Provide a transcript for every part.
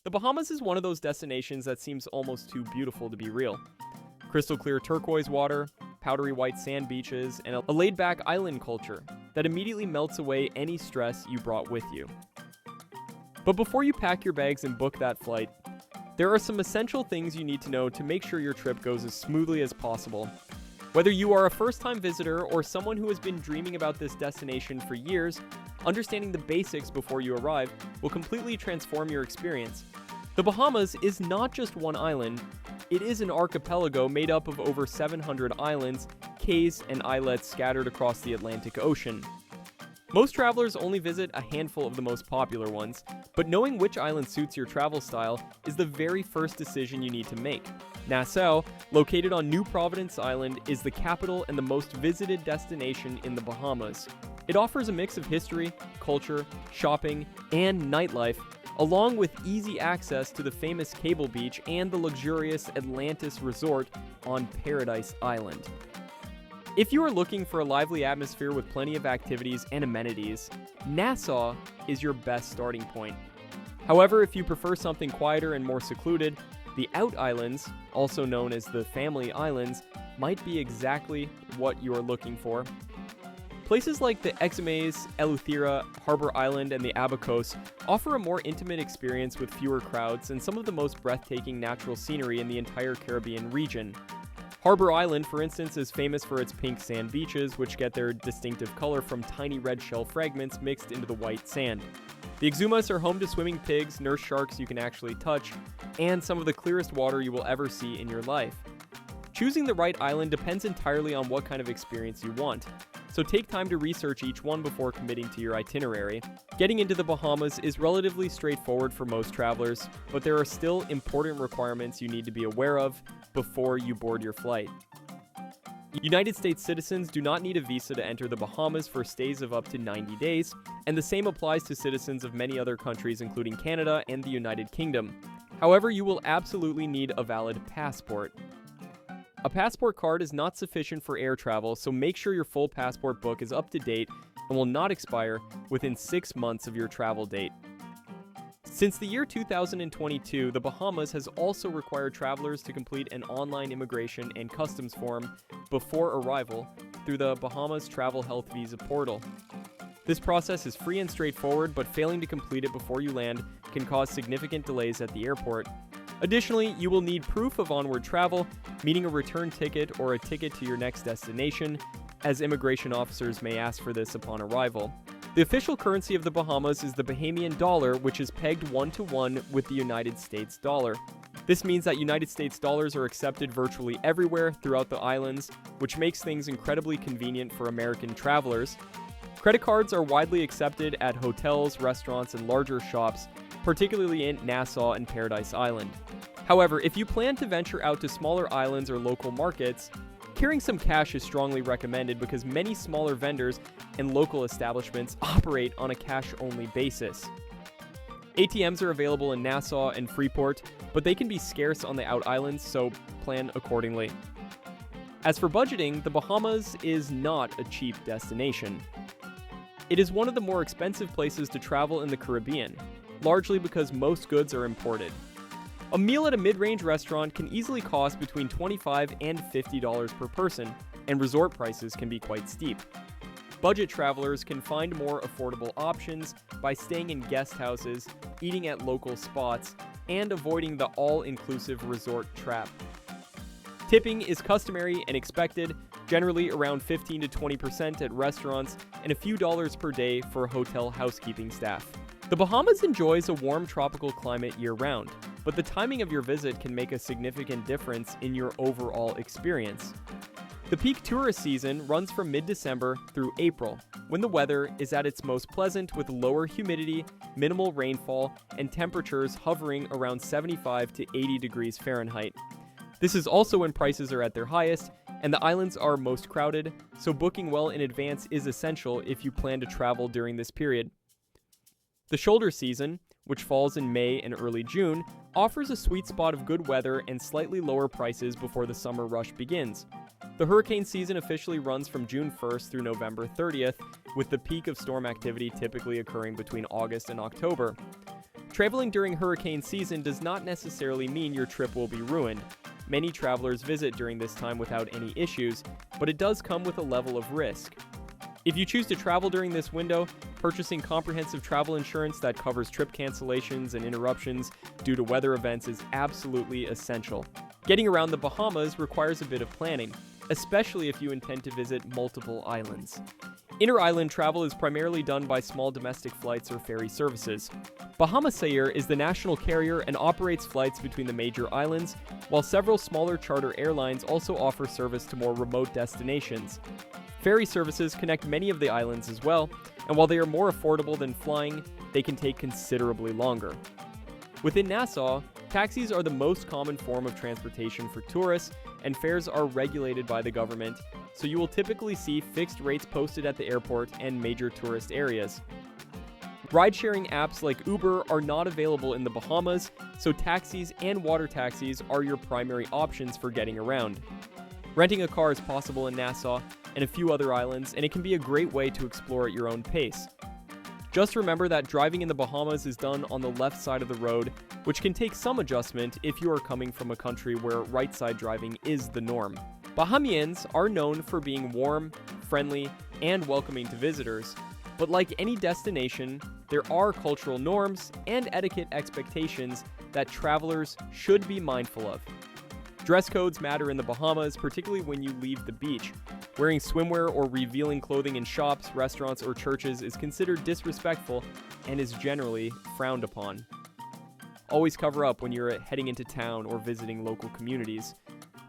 The Bahamas is one of those destinations that seems almost too beautiful to be real. Crystal clear turquoise water, powdery white sand beaches, and a laid-back island culture that immediately melts away any stress you brought with you. But before you pack your bags and book that flight, there are some essential things you need to know to make sure your trip goes as smoothly as possible. Whether you are a first-time visitor or someone who has been dreaming about this destination for years, understanding the basics before you arrive will completely transform your experience. The Bahamas is not just one island, it is an archipelago made up of over 700 islands, cays, and islets scattered across the Atlantic Ocean. Most travelers only visit a handful of the most popular ones, but knowing which island suits your travel style is the very first decision you need to make. Nassau, located on New Providence Island, is the capital and the most visited destination in the Bahamas. It offers a mix of history, culture, shopping, and nightlife, along with easy access to the famous Cable Beach and the luxurious Atlantis Resort on Paradise Island. If you are looking for a lively atmosphere with plenty of activities and amenities, Nassau is your best starting point. However, if you prefer something quieter and more secluded, the Out Islands, also known as the Family Islands, might be exactly what you are looking for. Places like the Exemes, Eleuthera, Harbor Island, and the Abacos offer a more intimate experience with fewer crowds and some of the most breathtaking natural scenery in the entire Caribbean region. Harbor Island, for instance, is famous for its pink sand beaches, which get their distinctive color from tiny red shell fragments mixed into the white sand. The Exumas are home to swimming pigs, nurse sharks you can actually touch, and some of the clearest water you will ever see in your life. Choosing the right island depends entirely on what kind of experience you want, so take time to research each one before committing to your itinerary. Getting into the Bahamas is relatively straightforward for most travelers, but there are still important requirements you need to be aware of before you board your flight. United States citizens do not need a visa to enter the Bahamas for stays of up to 90 days, and the same applies to citizens of many other countries including Canada and the United Kingdom. However, you will absolutely need a valid passport. A passport card is not sufficient for air travel, so make sure your full passport book is up to date and will not expire within 6 months of your travel date. Since the year 2022, the Bahamas has also required travelers to complete an online immigration and customs form before arrival through the Bahamas Travel Health Visa portal. This process is free and straightforward, but failing to complete it before you land can cause significant delays at the airport. Additionally, you will need proof of onward travel, meaning a return ticket or a ticket to your next destination, as immigration officers may ask for this upon arrival. The official currency of the Bahamas is the Bahamian dollar, which is pegged 1-to-1 with the United States dollar. This means that United States dollars are accepted virtually everywhere throughout the islands, which makes things incredibly convenient for American travelers. Credit cards are widely accepted at hotels, restaurants, and larger shops, particularly in Nassau and Paradise Island. However, if you plan to venture out to smaller islands or local markets, carrying some cash is strongly recommended because many smaller vendors and local establishments operate on a cash-only basis. ATMs are available in Nassau and Freeport, but they can be scarce on the Out Islands, so plan accordingly. As for budgeting, the Bahamas is not a cheap destination. It is one of the more expensive places to travel in the Caribbean, largely because most goods are imported. A meal at a mid-range restaurant can easily cost between $25 and $50 per person, and resort prices can be quite steep. Budget travelers can find more affordable options by staying in guest houses, eating at local spots, and avoiding the all-inclusive resort trap. Tipping is customary and expected, generally around 15 to 20% at restaurants and a few dollars per day for hotel housekeeping staff. The Bahamas enjoys a warm tropical climate year-round, but the timing of your visit can make a significant difference in your overall experience. The peak tourist season runs from mid-December through April, when the weather is at its most pleasant with lower humidity, minimal rainfall, and temperatures hovering around 75 to 80 degrees Fahrenheit. This is also when prices are at their highest, and the islands are most crowded, so booking well in advance is essential if you plan to travel during this period. The shoulder season, which falls in May and early June, offers a sweet spot of good weather and slightly lower prices before the summer rush begins. The hurricane season officially runs from June 1st through November 30th, with the peak of storm activity typically occurring between August and October. Traveling during hurricane season does not necessarily mean your trip will be ruined. Many travelers visit during this time without any issues, but it does come with a level of risk. If you choose to travel during this window, purchasing comprehensive travel insurance that covers trip cancellations and interruptions due to weather events is absolutely essential. Getting around the Bahamas requires a bit of planning, especially if you intend to visit multiple islands. Inter-island travel is primarily done by small domestic flights or ferry services. Bahamas Air is the national carrier and operates flights between the major islands, while several smaller charter airlines also offer service to more remote destinations. Ferry services connect many of the islands as well, and while they are more affordable than flying, they can take considerably longer. Within Nassau, taxis are the most common form of transportation for tourists, and fares are regulated by the government, so you will typically see fixed rates posted at the airport and major tourist areas. Ride-sharing apps like Uber are not available in the Bahamas, so taxis and water taxis are your primary options for getting around. Renting a car is possible in Nassau and a few other islands, and it can be a great way to explore at your own pace. Just remember that driving in the Bahamas is done on the left side of the road, which can take some adjustment if you are coming from a country where right side driving is the norm. Bahamians are known for being warm, friendly, and welcoming to visitors, but like any destination, there are cultural norms and etiquette expectations that travelers should be mindful of. Dress codes matter in the Bahamas, particularly when you leave the beach. Wearing swimwear or revealing clothing in shops, restaurants, or churches is considered disrespectful and is generally frowned upon. Always cover up when you're heading into town or visiting local communities.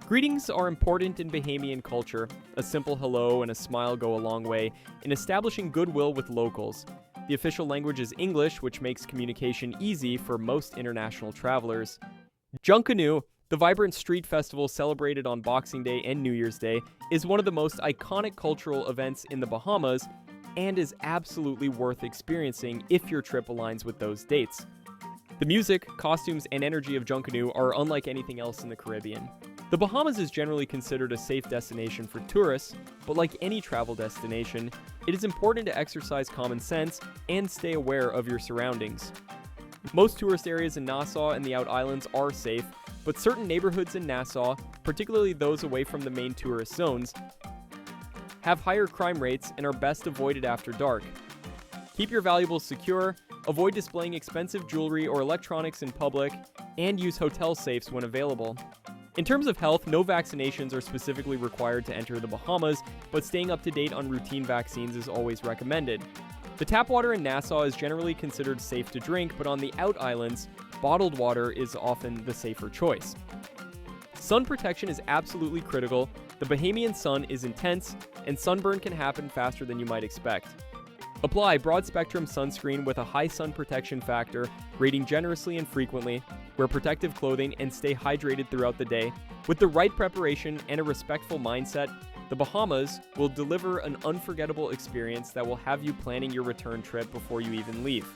Greetings are important in Bahamian culture. A simple hello and a smile go a long way in establishing goodwill with locals. The official language is English, which makes communication easy for most international travelers. Junkanoo, the vibrant street festival celebrated on Boxing Day and New Year's Day, is one of the most iconic cultural events in the Bahamas and is absolutely worth experiencing if your trip aligns with those dates. The music, costumes, and energy of Junkanoo are unlike anything else in the Caribbean. The Bahamas is generally considered a safe destination for tourists, but like any travel destination, it is important to exercise common sense and stay aware of your surroundings. Most tourist areas in Nassau and the Out Islands are safe, but certain neighborhoods in Nassau, particularly those away from the main tourist zones, have higher crime rates and are best avoided after dark. Keep your valuables secure, avoid displaying expensive jewelry or electronics in public, and use hotel safes when available. In terms of health, no vaccinations are specifically required to enter the Bahamas, but staying up to date on routine vaccines is always recommended. The tap water in Nassau is generally considered safe to drink, but on the Out Islands, bottled water is often the safer choice. Sun protection is absolutely critical. The Bahamian sun is intense, and sunburn can happen faster than you might expect. Apply broad-spectrum sunscreen with a high sun protection factor, rating generously and frequently, wear protective clothing, and stay hydrated throughout the day. With the right preparation and a respectful mindset, the Bahamas will deliver an unforgettable experience that will have you planning your return trip before you even leave.